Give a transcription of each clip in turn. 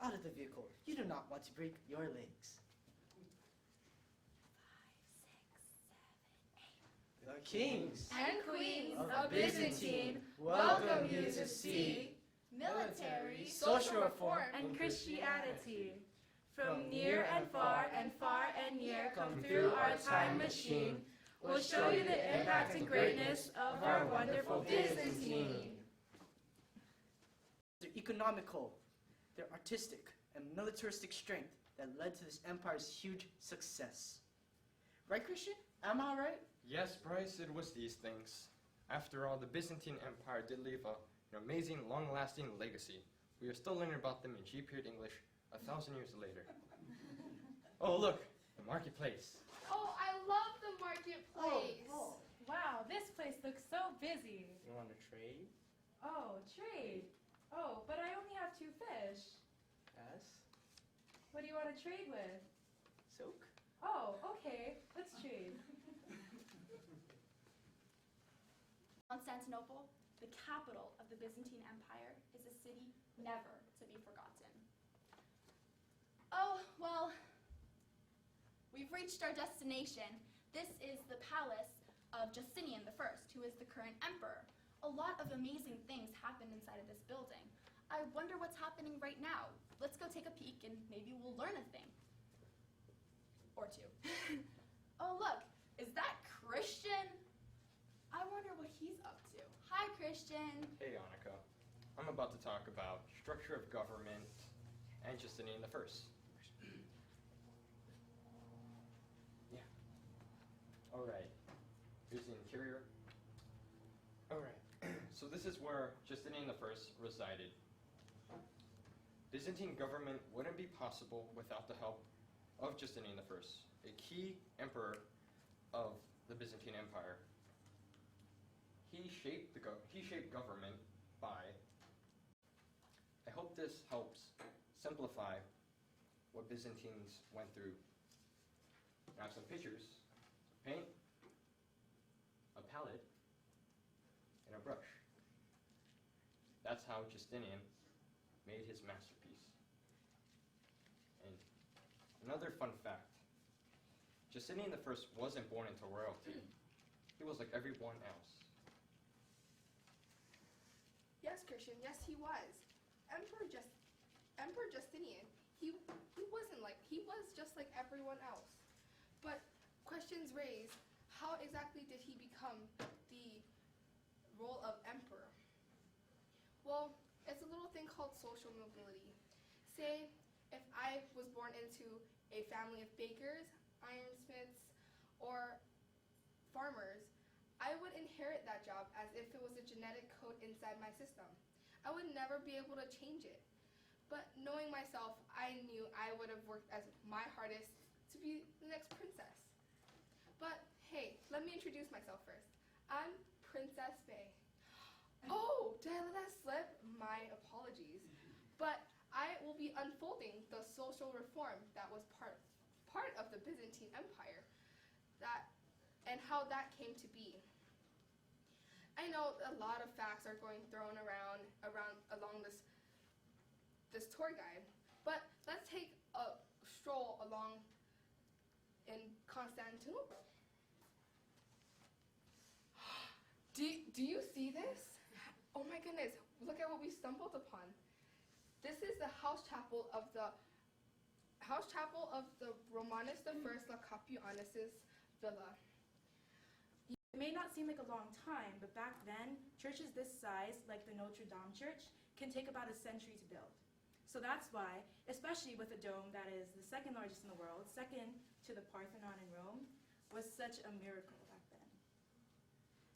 Out of the vehicle. You do not want to break your legs. 5, 6, 7, 8. The kings and queens of Byzantine welcome you to see military, social reform and Christianity. From near and far and near come through our time machine. We'll show you the impact and greatness of our wonderful Byzantine. Their economical, their artistic, and militaristic strength that led to this empire's huge success. Right, Christian? Am I right? Yes, Bryce, it was these things. After all, the Byzantine Empire did leave an amazing, long-lasting legacy. We are still learning about them in G-period English 1,000 years later. Oh, look, the marketplace. Oh, I love the marketplace. Oh. Wow, this place looks so busy. You want to trade? Oh, trade. Oh, but I only have 2 fish. Yes. What do you want to trade with? Silk? Oh, okay, let's trade. Constantinople, the capital of the Byzantine Empire, is a city never to be forgotten. Oh, well, we've reached our destination. This is the palace of Justinian I, who is the current emperor. A lot of amazing things happened inside of this building. I wonder what's happening right now. Let's go take a peek and maybe we'll learn a thing. Or 2. Oh, look, is that Christian? I wonder what he's up to. Hi, Christian. Hey, Annika. I'm about to talk about structure of government and Justinian I. Yeah. All right. Here's the interior. All right. So this is where Justinian I resided. Byzantine government wouldn't be possible without the help of Justinian I, a key emperor of the Byzantine Empire. He shaped government by. I hope this helps simplify what Byzantines went through. I have some pictures, paint, a palette, and a brush. That's how Justinian made his masterpiece. And another fun fact, Justinian I wasn't born into royalty. He was like everyone else. Yes, Christian, yes he was. Emperor Justinian, he was just like everyone else. But questions raised, how exactly did he become the role of emperor? Well, it's a little thing called social mobility. Say, if I was born into a family of bakers, ironsmiths, or farmers, I would inherit that job as if it was a genetic code inside my system. I would never be able to change it. But knowing myself, I knew I would have worked as my hardest to be the next princess. But hey, let me introduce myself first. I'm Princess Bay. Oh, did I let that slip? My apologies. But I will be unfolding the social reform that was part of the Byzantine Empire, and how that came to be. I know a lot of facts are going thrown around along this tour guide, but let's take a stroll along in Constantinople. Do you see this? Oh my goodness, look at what we stumbled upon. This is the house chapel of the Romanus I Lacapianus' villa. It may not seem like a long time, but back then, churches this size, like the Notre Dame Church, can take about a century to build. So that's why, especially with a dome that is the second largest in the world, second to the Parthenon in Rome, was such a miracle back then.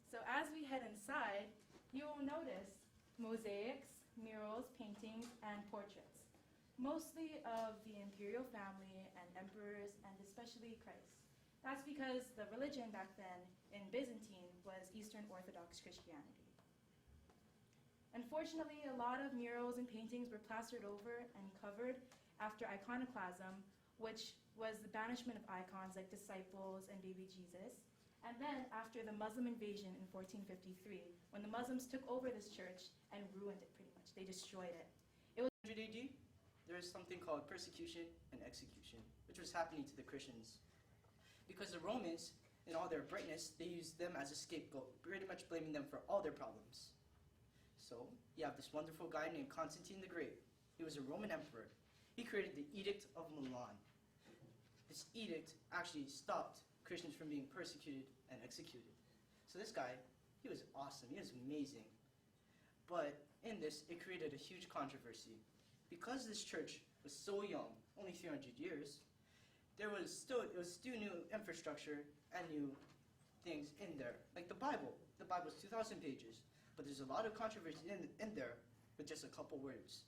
So as we head inside, you will notice mosaics, murals, paintings, and portraits, mostly of the imperial family and emperors, and especially Christ. That's because the religion back then in Byzantine was Eastern Orthodox Christianity. Unfortunately, a lot of murals and paintings were plastered over and covered after iconoclasm, which was the banishment of icons like disciples and baby Jesus. And then after the Muslim invasion in 1453, when the Muslims took over this church and ruined it pretty much. They destroyed it. It was 100 AD? there was something called persecution and execution, which was happening to the Christians. Because the Romans, in all their brightness, they used them as a scapegoat, pretty much blaming them for all their problems. So, you have this wonderful guy named Constantine the Great. He was a Roman emperor. He created the Edict of Milan. This edict actually stopped Christians from being persecuted and executed. So this guy, he was awesome. He was amazing. But in this, it created a huge controversy. Because this church was so young, only 300 years, it was still new infrastructure and new things in there. Like the Bible. The Bible is 2,000 pages, but there's a lot of controversy in there with just a couple words.